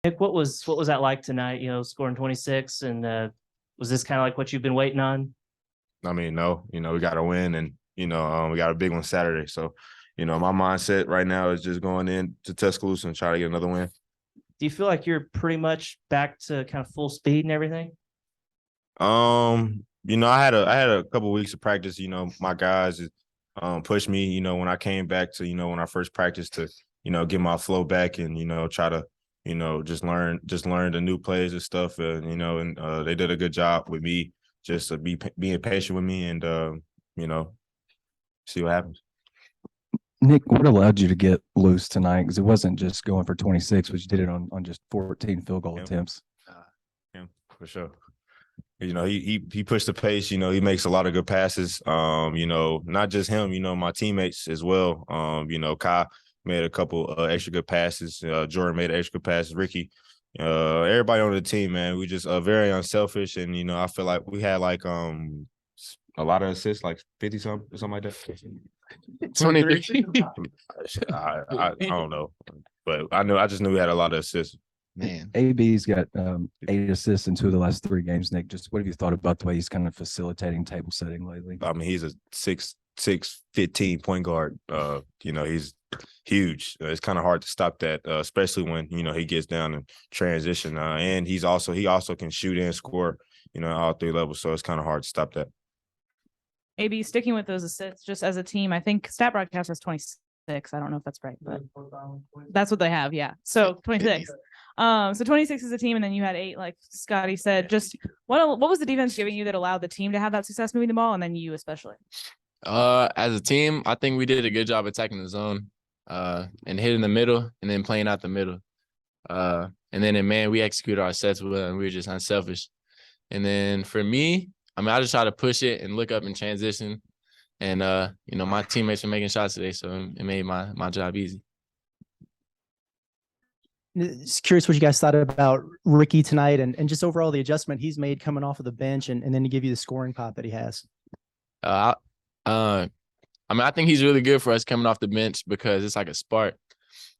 Nick, what was that like tonight? Scoring 26, and was this kind of like what you've been waiting on? I mean, no, we got to win, and we got a big one Saturday. So, my mindset right now is just going in to Tuscaloosa and try to get another win. Do you feel like you're pretty much back to kind of full speed and everything? I had a couple weeks of practice. My guys pushed me. When I came back to when I first practiced to get my flow back and try to just learn the new plays and stuff. And they did a good job with me just being patient with me and you know see what happens. Nick, what allowed you to get loose tonight? Because it wasn't just going for 26, but you did it on just 14 field goal attempts. For sure. He pushed the pace. He makes a lot of good passes. Not just him. My teammates as well. Kai made a couple extra good passes. Jordan made extra passes. Ricky, everybody on the team, man. We just very unselfish, and I feel like we had like a lot of assists, like 50 something like that. 23. I don't know, but I just knew we had a lot of assists. Man, AB's got 8 assists in 2 of the last 3 games. Nick, just what have you thought about the way he's kind of facilitating table setting lately? I mean, he's a 6'15" point guard. He's huge. It's kind of hard to stop that, especially when he gets down and transition. And he also can shoot and score. All 3 levels. So it's kind of hard to stop that. AB, sticking with those assists, just as a team, I think Stat Broadcast has 26. I don't know if that's right, but that's what they have. Yeah. So 26. So 26 is a team, and then you had 8, like Scotty said. Just what was the defense giving you that allowed the team to have that success moving the ball, and then you especially? As a team, I think we did a good job attacking the zone, and hitting the middle, and then playing out the middle. And then in man, we executed our sets well, and we were just unselfish. And then for me, I mean, I just try to push it and look up in transition, and my teammates were making shots today, so it made my job easy. Just curious what you guys thought about Ricky tonight and just overall the adjustment he's made coming off of the bench and then to give you the scoring pop that he has. I mean, I think he's really good for us coming off the bench because it's like a spark.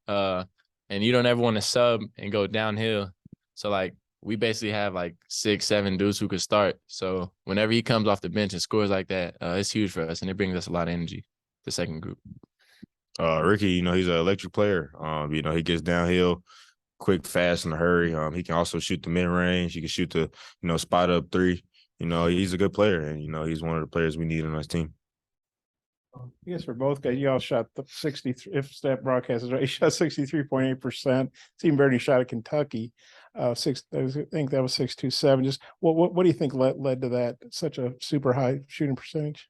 And you don't ever want to sub and go downhill. So, like, we basically have, like, 6, 7 dudes who could start. So whenever he comes off the bench and scores like that, it's huge for us, and it brings us a lot of energy, the second group. Ricky, he's an electric player. He gets downhill quick, fast, in a hurry. He can also shoot the mid-range. He can shoot the, spot up 3. He's a good player, and, he's one of the players we need on our team. I guess for both guys, y'all shot the 63. If Stat Broadcast is right, he shot 63.8%. Team Bernie shot at Kentucky. I think that was 627. Just what do you think led to that such a super high shooting percentage?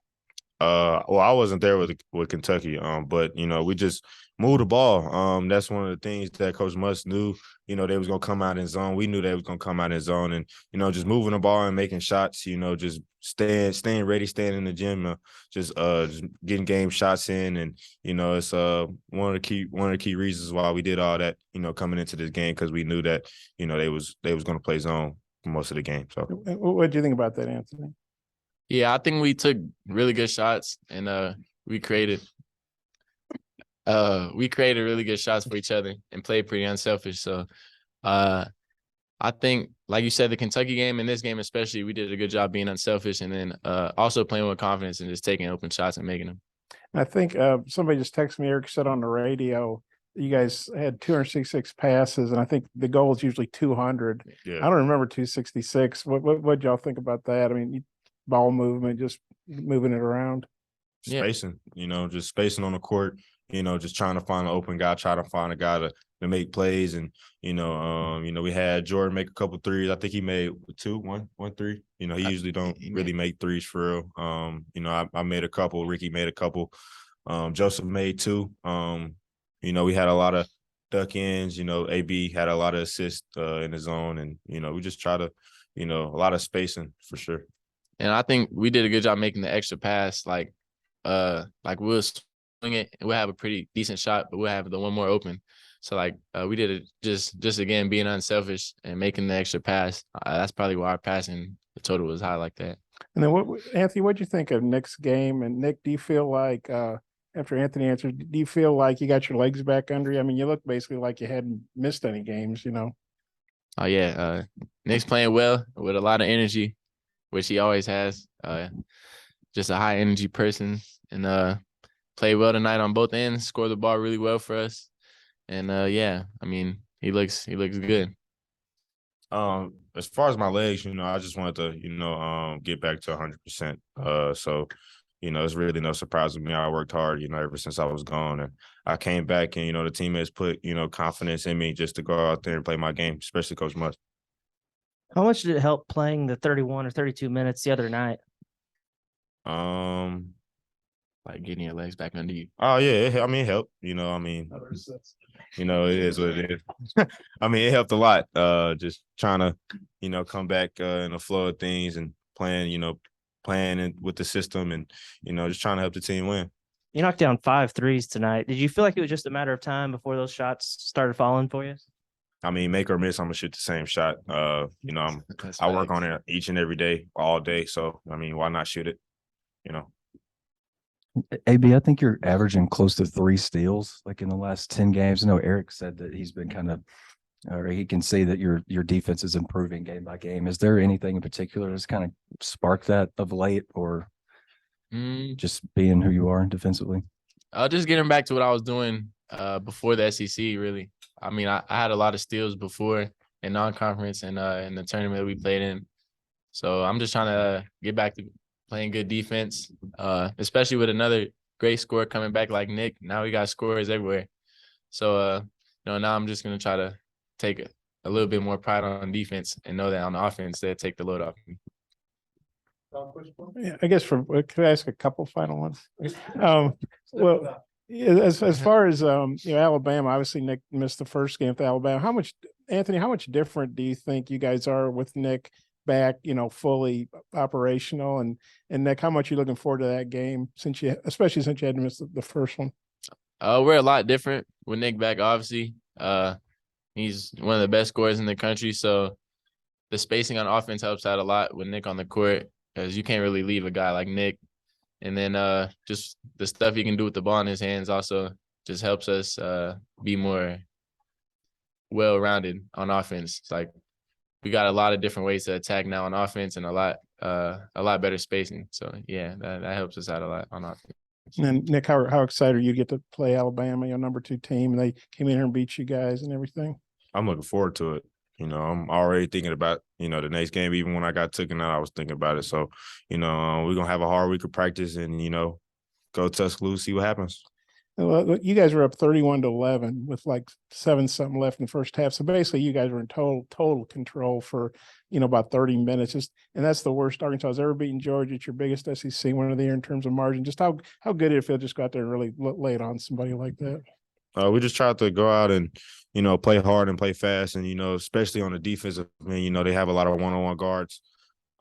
Well, I wasn't there with Kentucky, but we just moved the ball. That's one of the things that Coach Musk knew. They was gonna come out in zone. We knew they was gonna come out in zone, and just moving the ball and making shots. Just staying ready, staying in the gym, just getting game shots in, and it's one of the key reasons why we did all that. Coming into this game because we knew that they was gonna play zone for most of the game. So, what do you think about that, Anthony? Yeah, I think we took really good shots, and we created really good shots for each other and played pretty unselfish. So I think, like you said, the Kentucky game and this game especially, we did a good job being unselfish, and then also playing with confidence and just taking open shots and making them. I think somebody just texted me. Eric said on the radio, you guys had 266 passes, and I think the goal is usually 200. Yeah. I don't remember 266. What y'all think about that? I mean, ball movement, just moving it around. Spacing, just spacing on the court, just trying to find an open guy, trying to find a guy to make plays. And, we had Jordan make a couple threes. I think he made one three. He usually don't really make threes for real. I made a couple. Ricky made a couple. Joseph made 2. We had a lot of duck ins. AB had a lot of assists in the zone. And, we just try to, a lot of spacing for sure. And I think we did a good job making the extra pass. Like we'll swing it, and we'll have a pretty decent shot, but we'll have the one more open. So, we did it just again, being unselfish and making the extra pass. That's probably why our passing the total was high like that. And then Anthony, what'd you think of Nick's game? And Nick, do you feel like after Anthony answered, do you feel like you got your legs back under you? I mean, you look basically like you hadn't missed any games, Oh yeah, Nick's playing well with a lot of energy, which he always has. Just a high energy person, and played well tonight on both ends. Scored the ball really well for us, and yeah, I mean he looks good. As far as my legs, I just wanted to, get back to 100%. So, it's really no surprise with me. I worked hard, ever since I was gone, and I came back, and the teammates put, confidence in me just to go out there and play my game, especially Coach Musk. How much did it help playing the 31 or 32 minutes the other night? Like getting your legs back under you. Oh yeah, it helped. It is what it is. I mean, it helped a lot. Just trying to, come back in the flow of things and playing with the system and, just trying to help the team win. You knocked down 5 threes tonight. Did you feel like it was just a matter of time before those shots started falling for you? I mean, make or miss, I'm gonna shoot the same shot. I work on it each and every day, all day. So I mean, why not shoot it? AB, I think you're averaging close to 3 steals like in the last 10 games. I know Eric said that he's been or he can see that your defense is improving game by game. Is there anything in particular that's kind of sparked that of late, or just being who you are defensively? I'll just getting back to what I was doing before the SEC, really. I mean, I had a lot of steals before in non-conference and in the tournament that we played in. So I'm just trying to get back to playing good defense, especially with another great scorer coming back like Nick. Now we got scorers everywhere. So, now I'm just going to try to take a little bit more pride on defense and know that on the offense, they'll take the load off me. Yeah, I guess could I ask a couple final ones? Well, yeah, as far as Alabama, obviously Nick missed the first game with Alabama. Anthony, how much different do you think you guys are with Nick back, fully operational, and Nick, how much are you looking forward to that game especially since you had to miss the first one? We're a lot different with Nick back, obviously. He's one of the best scorers in the country, so the spacing on offense helps out a lot with Nick on the court because you can't really leave a guy like Nick. And then just the stuff he can do with the ball in his hands also just helps us be more well-rounded on offense. It's like we got a lot of different ways to attack now on offense and a lot better spacing. So yeah, that helps us out a lot on offense. And then Nick, how excited are you to get to play Alabama, your number 2 team, and they came in here and beat you guys and everything? I'm looking forward to it. I'm already thinking about, the next game. Even when I got taken out, I was thinking about it. So, we're going to have a hard week of practice and, go Tuscaloosa, see what happens. Well, you guys were up 31-11 with like 7-something left in the first half. So basically you guys were in total control for, about 30 minutes. And that's the worst Arkansas has ever beaten Georgia. It's your biggest SEC win of the year in terms of margin. Just how good did it feel just go out there and really lay it on somebody like that? We just tried to go out and, play hard and play fast. And, especially on the defensive end, they have a lot of one-on-one guards.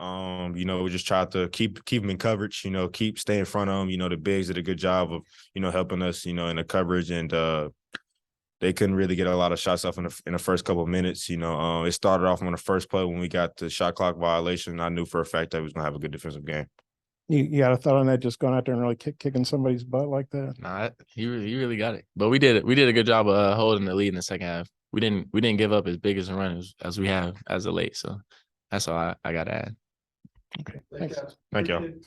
We just tried to keep them in coverage, keep staying in front of them. The bigs did a good job of, helping us, in the coverage. And they couldn't really get a lot of shots off in the first couple of minutes. It started off on the first play when we got the shot clock violation. I knew for a fact that we was going to have a good defensive game. You got a thought on that, just going out there and really kicking somebody's butt like that? Nah, he really got it. But we did it. We did a good job of holding the lead in the second half. We didn't give up as big as a run as we have as of late. So that's all I got to add. Okay, thanks. Thank you.